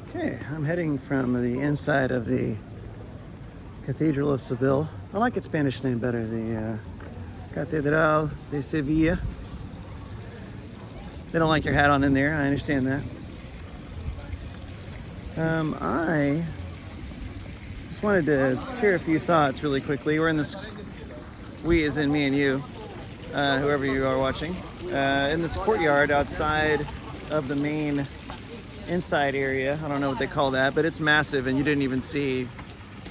Okay, I'm heading from the inside of the Cathedral of Seville. I like its Spanish name better, the Catedral de Sevilla. They don't like your hat on in there, I understand that. I just wanted to share a few thoughts really quickly. We're in this, we as in me and you, whoever you are watching, in this courtyard outside of the main inside area. I don't know what they call that, but it's massive and you didn't even see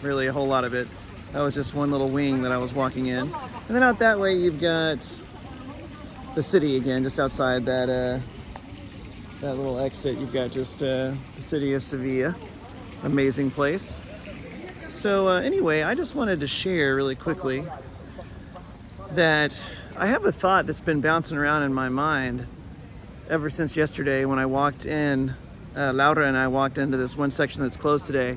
really a whole lot of it. That was just one little wing that I was walking in. And then out that way you've got the city again, just outside that that little exit. You've got just the city of Seville. Amazing place. So anyway, I just wanted to share really quickly that I have a thought that's been bouncing around in my mind ever since yesterday when I walked in. Laura and I walked into this one section that's closed today,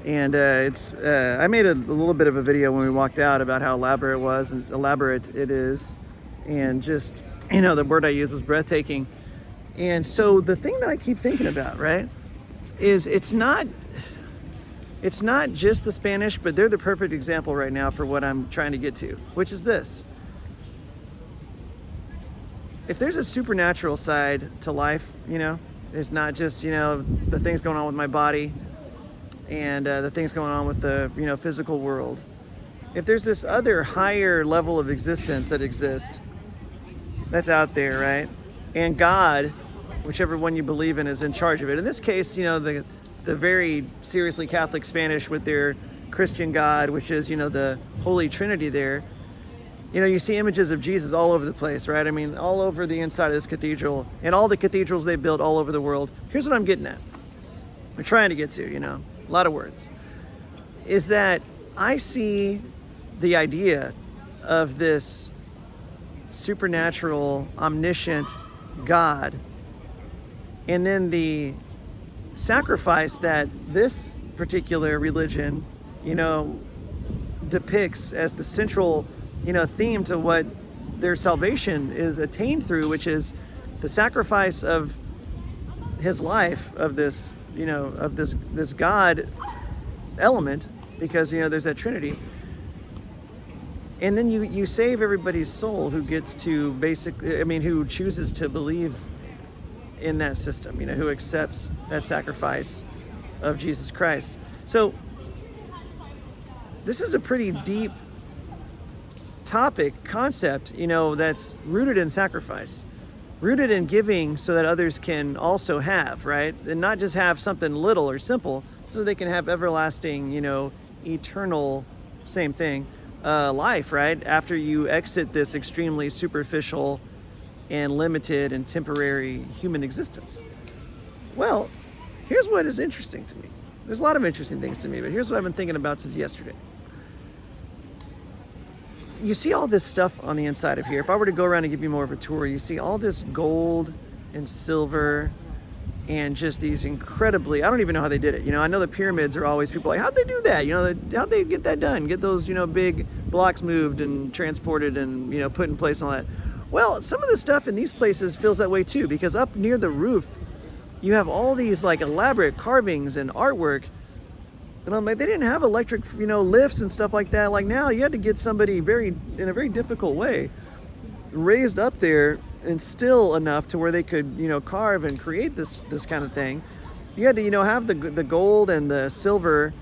and I made a little bit of a video when we walked out about how elaborate it is, and just, you know, the word I used was breathtaking. And so the thing that I keep thinking about, right, is it's not just the Spanish, but they're the perfect example right now for what I'm trying to get to, which is this. If there's a supernatural side to life, you know, it's not just, you know, the things going on with my body and the things going on with the, you know, physical world. If there's this other higher level of existence that exists, that's out there, right? And God, whichever one you believe in, is in charge of it. In this case, you know, the very seriously Catholic Spanish with their Christian God, which is, you know, the Holy Trinity there. You know, you see images of Jesus all over the place, right? I mean, all over the inside of this cathedral and all the cathedrals they built all over the world. Here's what I'm getting at. I'm trying to get to, you know, a lot of words. Is that I see the idea of this supernatural, omniscient God, and then the sacrifice that this particular religion, you know, depicts as the central, you know, theme to what their salvation is attained through, which is the sacrifice of his life, of this, you know, of this God element, because, you know, there's that Trinity. And then you save everybody's soul who gets to who chooses to believe in that system, you know, who accepts that sacrifice of Jesus Christ. So this is a pretty deep concept, you know, that's rooted in sacrifice, rooted in giving so that others can also have, right? And not just have something little or simple, so they can have everlasting, you know, eternal, same thing, life, right? After you exit this extremely superficial and limited and temporary human existence. Well, here's what is interesting to me. There's a lot of interesting things to me, but here's what I've been thinking about since yesterday. You see all this stuff on the inside of here. If I were to go around and give you more of a tour, you see all this gold and silver and just these incredibly, I don't even know how they did it. You know, I know the pyramids are always, people like, how'd they do that? You know, how'd they get that done? Get those, you know, big blocks moved and transported and, you know, put in place and all that. Well, some of the stuff in these places feels that way too, because up near the roof, you have all these like elaborate carvings and artwork. And I'm like, they didn't have electric, you know, lifts and stuff like that. Like now you had to get somebody in a very difficult way raised up there and still enough to where they could, you know, carve and create this kind of thing. You had to, you know, have the gold and the silver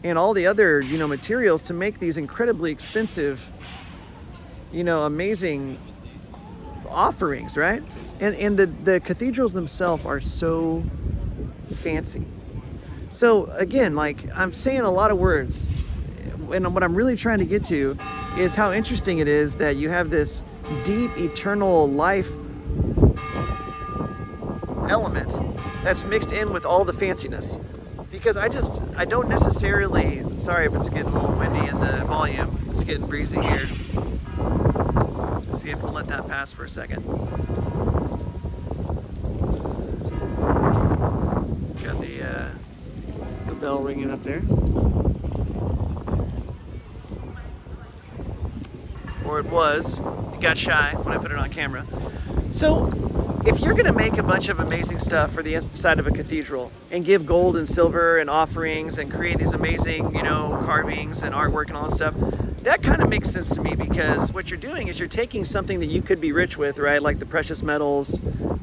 and all the other, you know, materials to make these incredibly expensive, you know, amazing offerings, right? And the cathedrals themselves are so fancy. So again, like I'm saying a lot of words, and what I'm really trying to get to is how interesting it is that you have this deep eternal life element that's mixed in with all the fanciness. Because I don't necessarily, sorry if it's getting a little windy in the volume, it's getting breezy here. Let's see if we'll let that pass for a second. Got the bell ringing up there. Or it was, got shy when I put it on camera. So if you're going to make a bunch of amazing stuff for the inside of a cathedral and give gold and silver and offerings and create these amazing, carvings and artwork and all that stuff, that kind of makes sense to me, because what you're doing is you're taking something that you could be rich with, right? Like the precious metals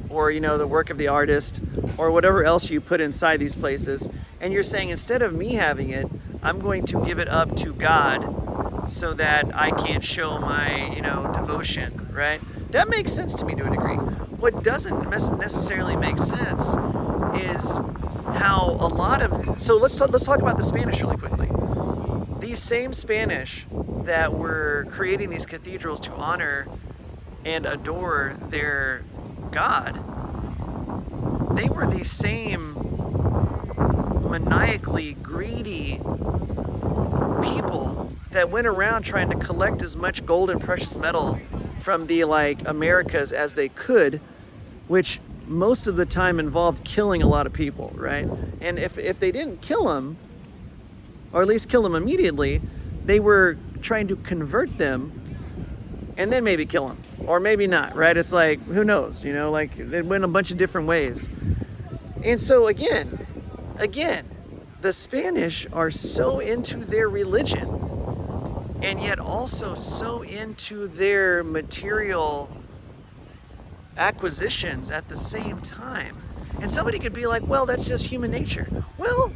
or, the work of the artist or whatever else you put inside these places. And you're saying, instead of me having it, I'm going to give it up to God so that I can show my, devotion, right? That makes sense to me to a degree. What doesn't necessarily make sense is how a lot of, so let's talk about the Spanish really quickly. These same Spanish that were creating these cathedrals to honor and adore their God, they were these same maniacally greedy people that went around trying to collect as much gold and precious metal from the Americas as they could, which most of the time involved killing a lot of people, right? And if they didn't kill them, or at least kill them immediately, they were trying to convert them and then maybe kill them, or maybe not, right? It's like, who knows, it went a bunch of different ways. And so again, the Spanish are so into their religion and yet also so into their material acquisitions at the same time. And somebody could be like, well, that's just human nature. Well,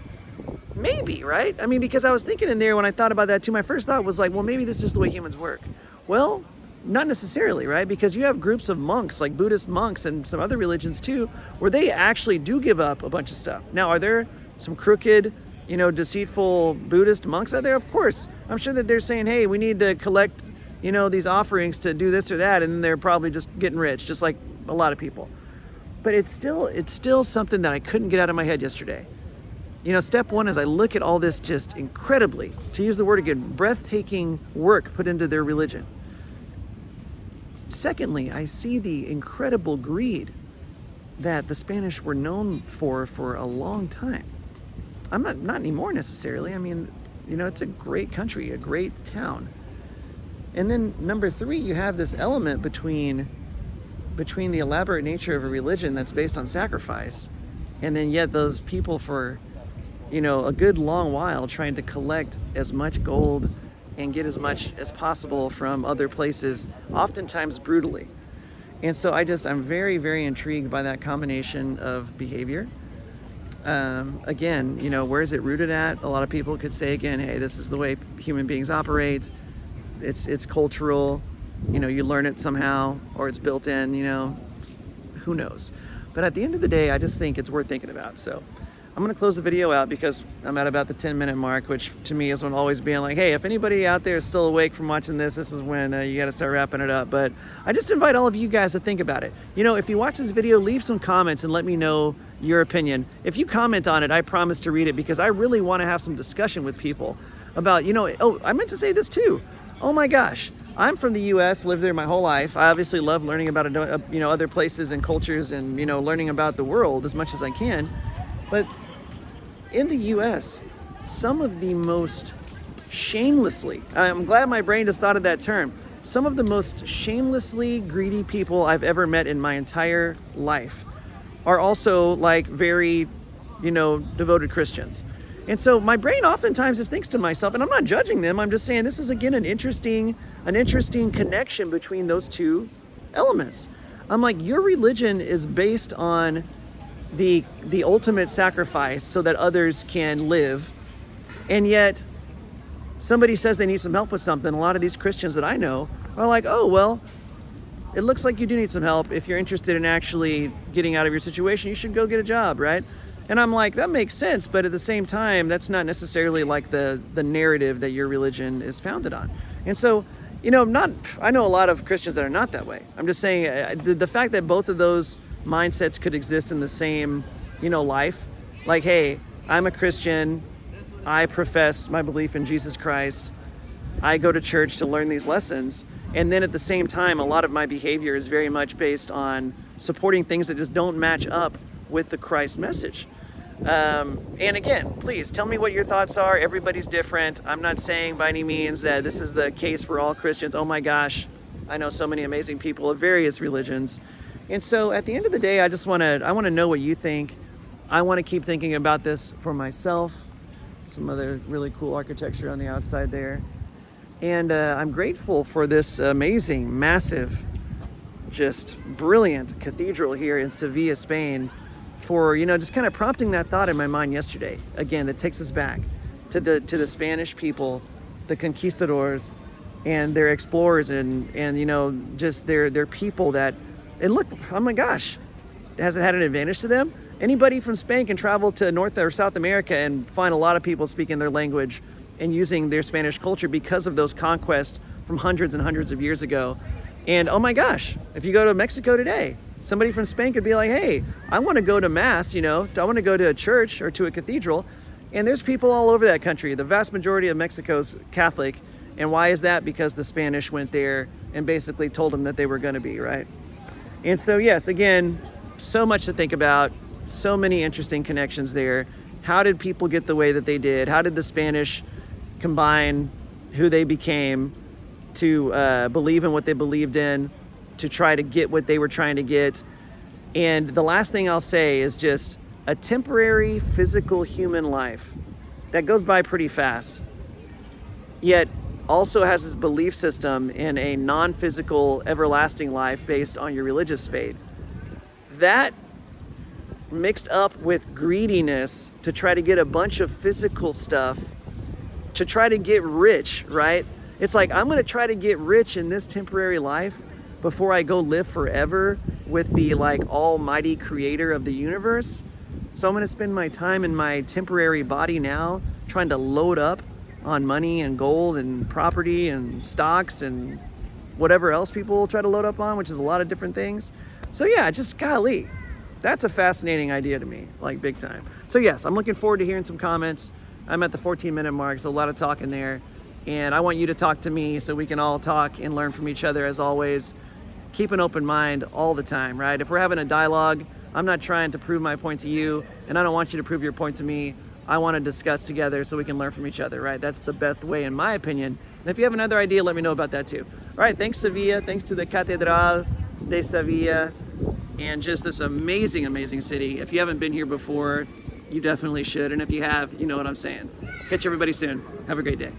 maybe, right? I mean, because I was thinking in there when I thought about that too, my first thought was like, well, maybe this is just the way humans work. Well, not necessarily, right? Because you have groups of monks, like Buddhist monks and some other religions too, where they actually do give up a bunch of stuff. Now, are there some crooked, deceitful Buddhist monks out there? Of course. I'm sure that they're saying, hey, we need to collect, these offerings to do this or that, and then they're probably just getting rich, just like a lot of people. But it's still something that I couldn't get out of my head yesterday. Step one is I look at all this just incredibly, to use the word again, breathtaking work put into their religion. Secondly, I see the incredible greed that the Spanish were known for a long time. I'm not anymore necessarily. I mean, it's a great country, a great town. And then number three, you have this element between the elaborate nature of a religion that's based on sacrifice, and then yet those people for a good long while trying to collect as much gold and get as much as possible from other places, oftentimes brutally. And so I'm very, very intrigued by that combination of behavior. Again, where is it rooted at? A lot of people could say again, hey, this is the way human beings operate. It's cultural, you learn it somehow, or it's built in, who knows? But at the end of the day, I just think it's worth thinking about. So I'm going to close the video out because I'm at about the 10-minute mark, which to me is when always being like, hey, if anybody out there is still awake from watching this is when you got to start wrapping it up. But I just invite all of you guys to think about it. If you watch this video, leave some comments and let me know your opinion. If you comment on it, I promise to read it, because I really want to have some discussion with people about, oh, I meant to say this too. Oh my gosh. I'm from the U.S., lived there my whole life. I obviously love learning about, other places and cultures and, learning about the world as much as I can. But in the U.S., some of the most shamelessly, I'm glad my brain just thought of that term, some of the most shamelessly greedy people I've ever met in my entire life are also very, devoted Christians. And so my brain oftentimes just thinks to myself, and I'm not judging them, I'm just saying this is again an interesting connection between those two elements. I'm like, your religion is based on the ultimate sacrifice so that others can live, and yet somebody says they need some help with something. A lot of these Christians that I know are like, oh, well, it looks like you do need some help. If you're interested in actually getting out of your situation, you should go get a job, right? And I'm like, that makes sense, but at the same time, that's not necessarily like the narrative that your religion is founded on. And so, I know a lot of Christians that are not that way. I'm just saying the fact that both of those mindsets could exist in the same, life. Like, hey, I'm a Christian. I profess my belief in Jesus Christ. I go to church to learn these lessons. And then at the same time, a lot of my behavior is very much based on supporting things that just don't match up with the Christ message. And again, please tell me what your thoughts are. Everybody's different. I'm not saying by any means that this is the case for all Christians. Oh my gosh, I know so many amazing people of various religions. And so at the end of the day, I want to know what you think. I want to keep thinking about this for myself. Some other really cool architecture on the outside there. And I'm grateful for this amazing, massive, just brilliant cathedral here in Seville, Spain, for, you know, just kind of prompting that thought in my mind yesterday. Again, it takes us back to the Spanish people, the conquistadors, and their explorers, and you know, just their people that, and look, oh my gosh, has it had an advantage to them? Anybody from Spain can travel to North or South America and find a lot of people speaking their language and using their Spanish culture because of those conquests from hundreds and hundreds of years ago. And oh my gosh, if you go to Mexico today, somebody from Spain could be like, hey, I want to go to mass, you know, I want to go to a church or to a cathedral. And there's people all over that country. The vast majority of Mexico's Catholic. And why is that? Because the Spanish went there and basically told them that they were going to be, right? And so, yes, again, so much to think about. So many interesting connections there. How did people get the way that they did? How did the Spanish combine who they became to believe in what they believed in, to try to get what they were trying to get? And the last thing I'll say is just a temporary physical human life that goes by pretty fast, yet also has this belief system in a non-physical everlasting life based on your religious faith. That mixed up with greediness to try to get a bunch of physical stuff, to try to get rich, right? It's like, I'm gonna try to get rich in this temporary life before I go live forever with the like almighty creator of the universe. So I'm gonna spend my time in my temporary body now trying to load up on money and gold and property and stocks and whatever else people try to load up on, which is a lot of different things. So yeah, just golly, that's a fascinating idea to me, like big time. So yes, I'm looking forward to hearing some comments. I'm at the 14-minute mark, so a lot of talking there. And I want you to talk to me so we can all talk and learn from each other as always. Keep an open mind all the time, right? If we're having a dialogue, I'm not trying to prove my point to you, and I don't want you to prove your point to me. I want to discuss together so we can learn from each other, right? That's the best way, in my opinion. And if you have another idea, let me know about that too. All right, thanks Sevilla. Thanks to the Catedral de Sevilla, and just this amazing, amazing city. If you haven't been here before, you definitely should. And if you have, you know what I'm saying. Catch everybody soon. Have a great day.